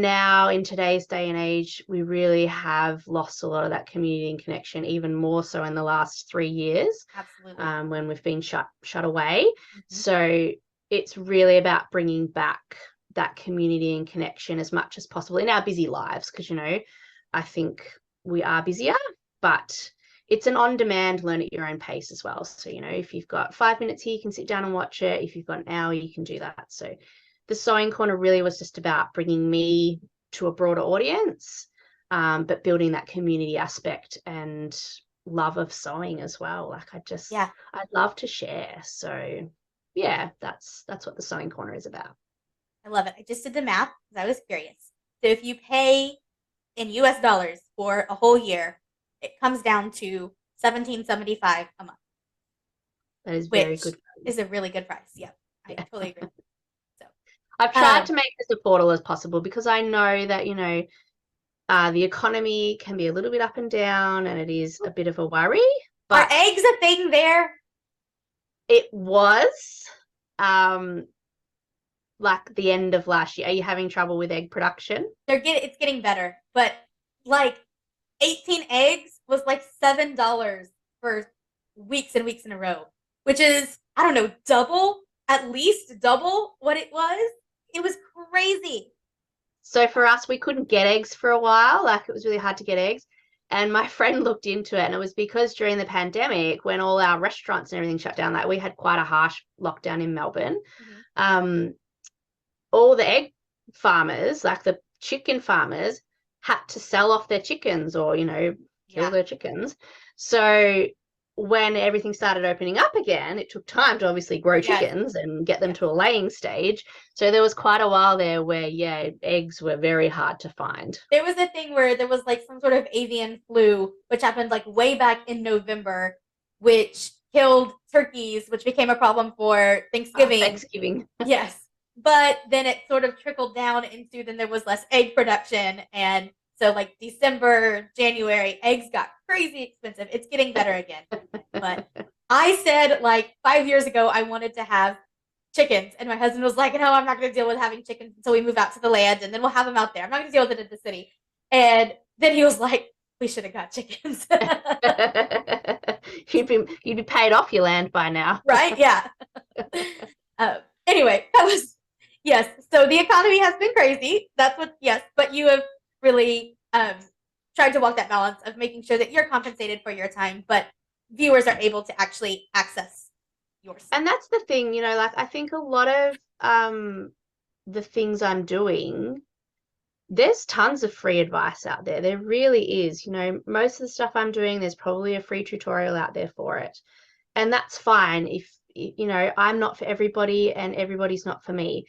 now in today's day and age, we really have lost a lot of that community and connection, even more so in the last 3 years. Absolutely. When we've been shut away. So it's really about bringing back that community and connection as much as possible in our busy lives, because I think we are busier, but it's an on-demand, learn at your own pace as well. So if you've got 5 minutes here, you can sit down and watch it. If you've got an hour, you can do that. So the Sewing Corner really was just about bringing me to a broader audience, but building that community aspect and love of sewing as well. Like I'd love to share. So yeah, that's what the Sewing Corner is about. I love it. I just did the math because I was curious. So if you pay in US dollars for a whole year, it comes down to $17.75 a month. That is very good. Is a really good price. Yeah, I totally agree. So I've tried to make this affordable as possible, because I know that the economy can be a little bit up and down, and it is a bit of a worry. But are eggs a thing there? It was. Like the end of last year. Are you having trouble with egg production? It's getting better, but like 18 eggs was like $7 for weeks and weeks in a row, which is, I don't know, at least double what it was. It was crazy. So for us, we couldn't get eggs for a while. Like it was really hard to get eggs. And my friend looked into it, and it was because during the pandemic, when all our restaurants and everything shut down, like we had quite a harsh lockdown in Melbourne. All the egg farmers, like the chicken farmers, had to sell off their chickens or, kill their chickens. So when everything started opening up again, it took time to obviously grow chickens and get them to a laying stage. So there was quite a while there where, eggs were very hard to find. There was a thing where there was like some sort of avian flu, which happened like way back in November, which killed turkeys, which became a problem for Thanksgiving. Yes. But then it sort of trickled down into, then there was less egg production. And So like December, January, eggs got crazy expensive. It's getting better again. But I said like 5 years ago I wanted to have chickens, and my husband was like, "No, I'm not going to deal with having chickens until we move out to the land, and then we'll have them out there. I'm not going to deal with it in the city." And then he was like, "We should have got chickens." You'd be paid off your land by now. Right? Yeah. Anyway, that was yes. So the economy has been crazy. That's what yes, but you have really tried to walk that balance of making sure that you're compensated for your time, but viewers are able to actually access your stuff. And that's the thing, like I think a lot of the things I'm doing, there's tons of free advice out there. There really is. Most of the stuff I'm doing, there's probably a free tutorial out there for it. And that's fine if, I'm not for everybody and everybody's not for me.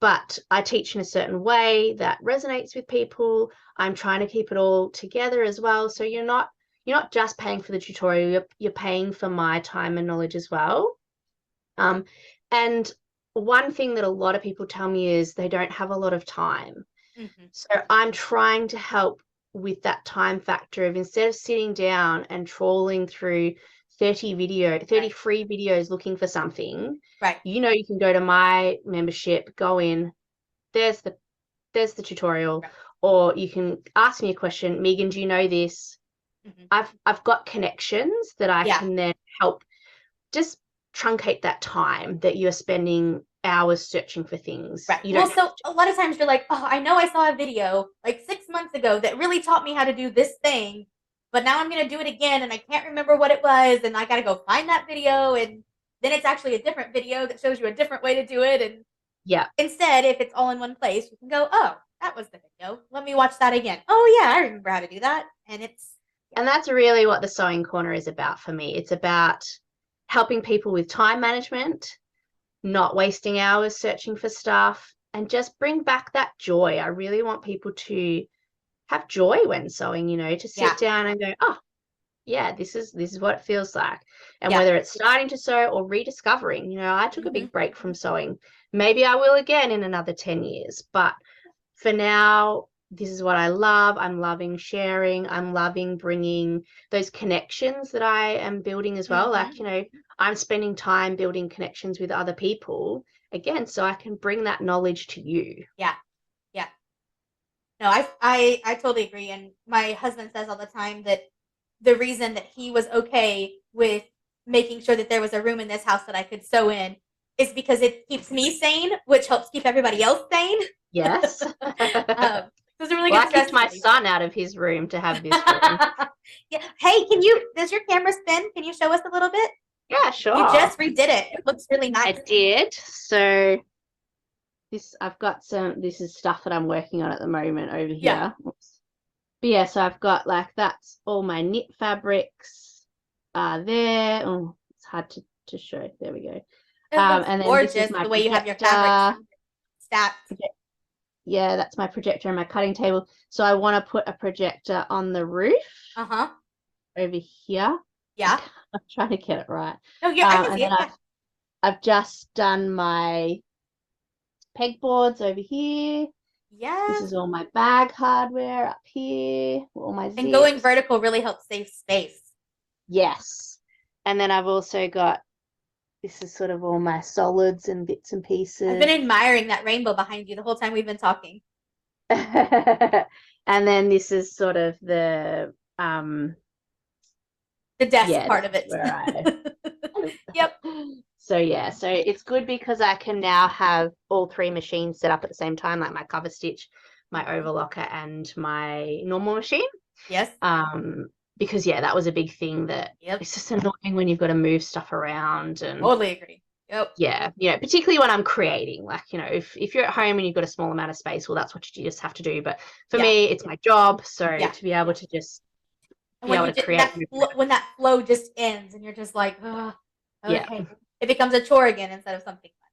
But I teach in a certain way that resonates with people. I'm trying to keep it all together as well. So you're not just paying for the tutorial, you're paying for my time and knowledge as well. And one thing that a lot of people tell me is they don't have a lot of time. Mm-hmm. So I'm trying to help with that time factor of, instead of sitting down and trawling through 30 right. free videos looking for something, Right. you can go to my membership, go in, there's the tutorial, Right. or you can ask me a question. Megan, do you know this? Mm-hmm. I've got connections that I can then help just truncate that time that you're spending hours searching for things. Right. You Well, don't so a lot of times you're like, oh, I know I saw a video like 6 months ago that really taught me how to do this thing, but now I'm going to do it again and I can't remember what it was. And I got to go find that video. And then it's actually a different video that shows you a different way to do it. And yeah. instead, if it's all in one place, you can go, oh, that was the video. Let me watch that again. Oh, yeah, I remember how to do that. And that's really what the Sewing Corner is about for me. It's about helping people with time management, not wasting hours searching for stuff, and just bring back that joy. I really want people to have joy when sewing, to sit down and go, oh, yeah, this is what it feels like. And whether it's starting to sew or rediscovering, I took a big break from sewing. Maybe I will again in another 10 years. But for now, this is what I love. I'm loving sharing. I'm loving bringing those connections that I am building as well. Like, I'm spending time building connections with other people again, so I can bring that knowledge to you. Yeah. Yeah. No, I totally agree. And my husband says all the time that the reason that he was okay with making sure that there was a room in this house that I could sew in is because it keeps me sane, which helps keep everybody else sane. Yes. It's a really well, good stress. I kicked my son out of his room to have this room. Yeah. Hey, does your camera spin? Can you show us a little bit? Yeah, sure. You just redid it. It looks really nice. I did. So I've got this is stuff that I'm working on at the moment over here. Yeah. Oops. But yeah, so I've got that's all my knit fabrics there. Oh, it's hard to show. There we go. And then gorgeous this is my the way projector. You have your fabrics stacked. Yeah, that's my projector and my cutting table. So I want to put a projector on the roof. Over here. Yeah. I'm trying to get it right. Oh, yeah, I can see it. I've just done my pegboards over here. Yeah. This is all my bag hardware up here. All my zips. And going vertical really helps save space. Yes. And then I've also got, this is sort of all my solids and bits and pieces. I've been admiring that rainbow behind you the whole time we've been talking. And then this is sort of the desk part of it. Yep. So yeah, so it's good because I can now have all three machines set up at the same time, like my cover stitch, my overlocker, and my normal machine. Yes. Because that was a big thing that it's just annoying when you've got to move stuff around. And totally agree. Yep. Yeah, particularly when I'm creating, like, if you're at home and you've got a small amount of space, well, that's what you just have to do. But for me, it's my job, so to be able to just be able to create. When that flow just ends and you're just like, oh, okay. It becomes a chore again instead of something fun.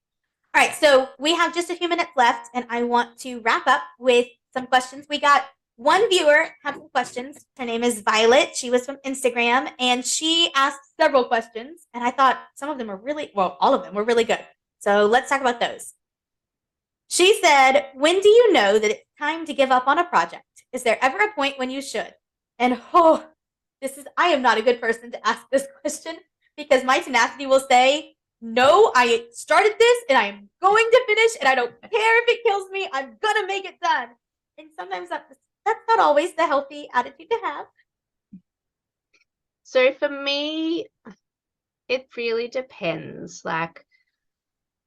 All right, so we have just a few minutes left, and I want to wrap up with some questions. We got one viewer have some questions. Her name is Violet. She was from Instagram, and she asked several questions, and I thought some of them were all of them were really good. So let's talk about those. She said, when do you know that it's time to give up on a project? Is there ever a point when you should? And I am not a good person to ask this question because my tenacity will say, no, I started this and I'm going to finish and I don't care if it kills me. I'm going to make it done. And sometimes that's not always the healthy attitude to have. So for me, it really depends. Like,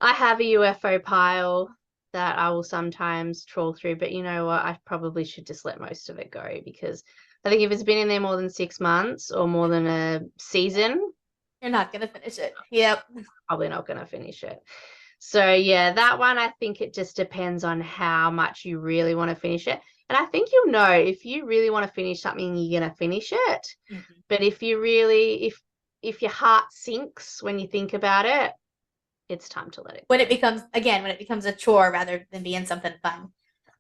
I have a UFO pile that I will sometimes trawl through, but you know what? I probably should just let most of it go because I think if it's been in there more than 6 months or more than a season, you're not going to finish it. Yep. Probably not going to finish it. So yeah, that one, I think it just depends on how much you really want to finish it. And I think you'll know if you really want to finish something, you're going to finish it. Mm-hmm. But if you really, if your heart sinks when you think about it, it's time to let it go. When it becomes a chore rather than being something fun.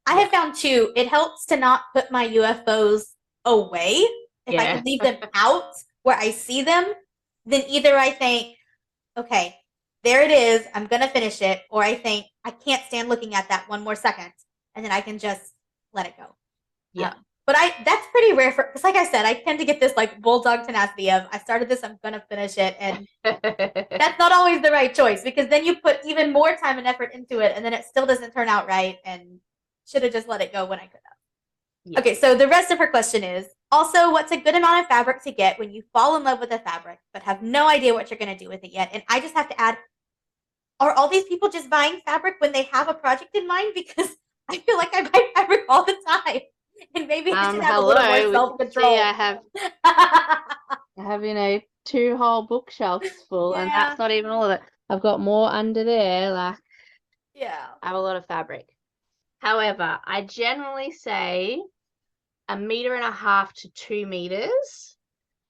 I have found too, it helps to not put my UFOs away. If I can leave them out where I see them, then either I think, okay, there it is, I'm going to finish it, or I think, I can't stand looking at that one more second, and then I can just let it go. Yeah. But that's pretty rare because like I said, I tend to get this like bulldog tenacity of, I started this, I'm going to finish it, and that's not always the right choice because then you put even more time and effort into it, and then it still doesn't turn out right, and should have just let it go when I could have. Yeah. Okay, so the rest of her question is, also, what's a good amount of fabric to get when you fall in love with a fabric but have no idea what you're going to do with it yet? And I just have to add, are all these people just buying fabric when they have a project in mind? Because I feel like I buy fabric all the time. And maybe I should have a little more self-control. I have 2 whole bookshelves full, and that's not even all of it. I've got more under there. Like, I have a lot of fabric. However, I generally say 1.5 meters to 2 meters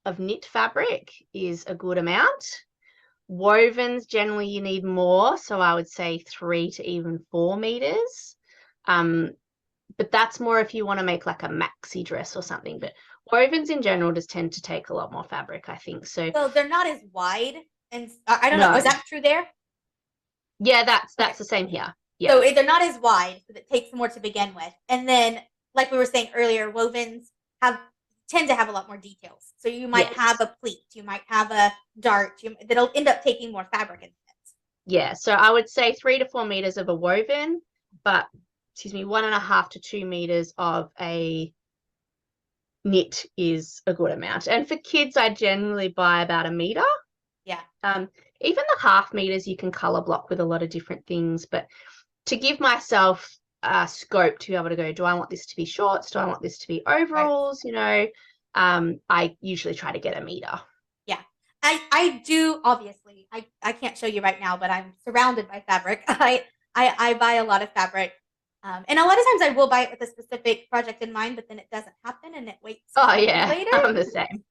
of knit fabric is a good amount. Wovens, generally you need more, so I would say 3 to even 4 meters. But that's more if you want to make like a maxi dress or something. But wovens in general just tend to take a lot more fabric, I think. So they're not as wide, and I don't know. Is that true there? Yeah, that's the same here. Yeah. So they're not as wide, but it takes more to begin with. And then, like we were saying earlier, wovens tend to have a lot more details. So you might have a pleat, you might have a dart, that'll end up taking more fabric in it. Yeah, so I would say 3 to 4 meters of a woven, but 1.5 to 2 meters of a knit is a good amount. And for kids, I generally buy about 1 meter. Yeah. Even the 0.5 meters you can color block with a lot of different things, but to give myself scope to be able to go, do I want this to be shorts? Do I want this to be overalls? Right. I usually try to get 1 meter. Yeah. I do, obviously. I can't show you right now, but I'm surrounded by fabric. I buy a lot of fabric. And a lot of times I will buy it with a specific project in mind, but then it doesn't happen and it waits later. I'm the same.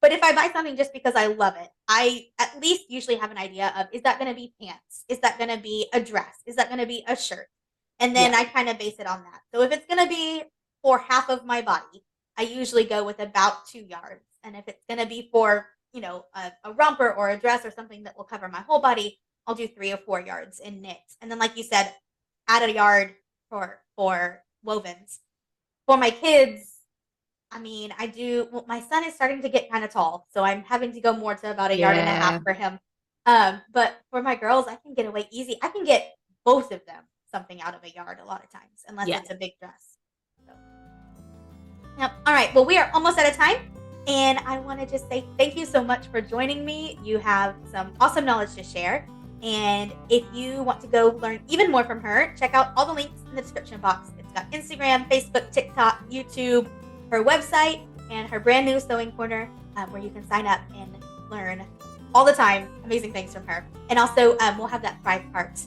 But if I buy something just because I love it, I at least usually have an idea of, is that going to be pants? Is that going to be a dress? Is that going to be a shirt? And then I kind of base it on that. So if it's going to be for half of my body, I usually go with about 2 yards. And if it's going to be for, a romper or a dress or something that will cover my whole body, I'll do 3 or 4 yards in knit. And then, like you said, add a yard for wovens. For my kids, my son is starting to get kind of tall, so I'm having to go more to about 1.5 yards for him. But for my girls, I can get away easy. I can get both of them something out of 1 yard a lot of times, unless it's a big dress. So. Yep. All right. Well, we are almost out of time, and I want to just say thank you so much for joining me. You have some awesome knowledge to share. And if you want to go learn even more from her, check out all the links in the description box. It's got Instagram, Facebook, TikTok, YouTube, her website, and her brand new sewing corner where you can sign up and learn all the time amazing things from her. And also, we'll have that 5-part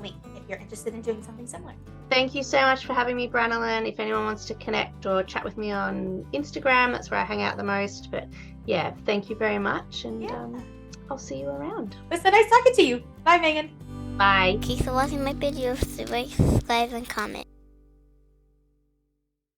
link if you're interested in doing something similar. Thank you so much for having me, Branelyn. If anyone wants to connect or chat with me on Instagram, that's where I hang out the most. But yeah, thank you very much. And I'll see you around. It was so nice talking to you. Bye, Megan. Bye. Keep watching my videos, subscribe and comment.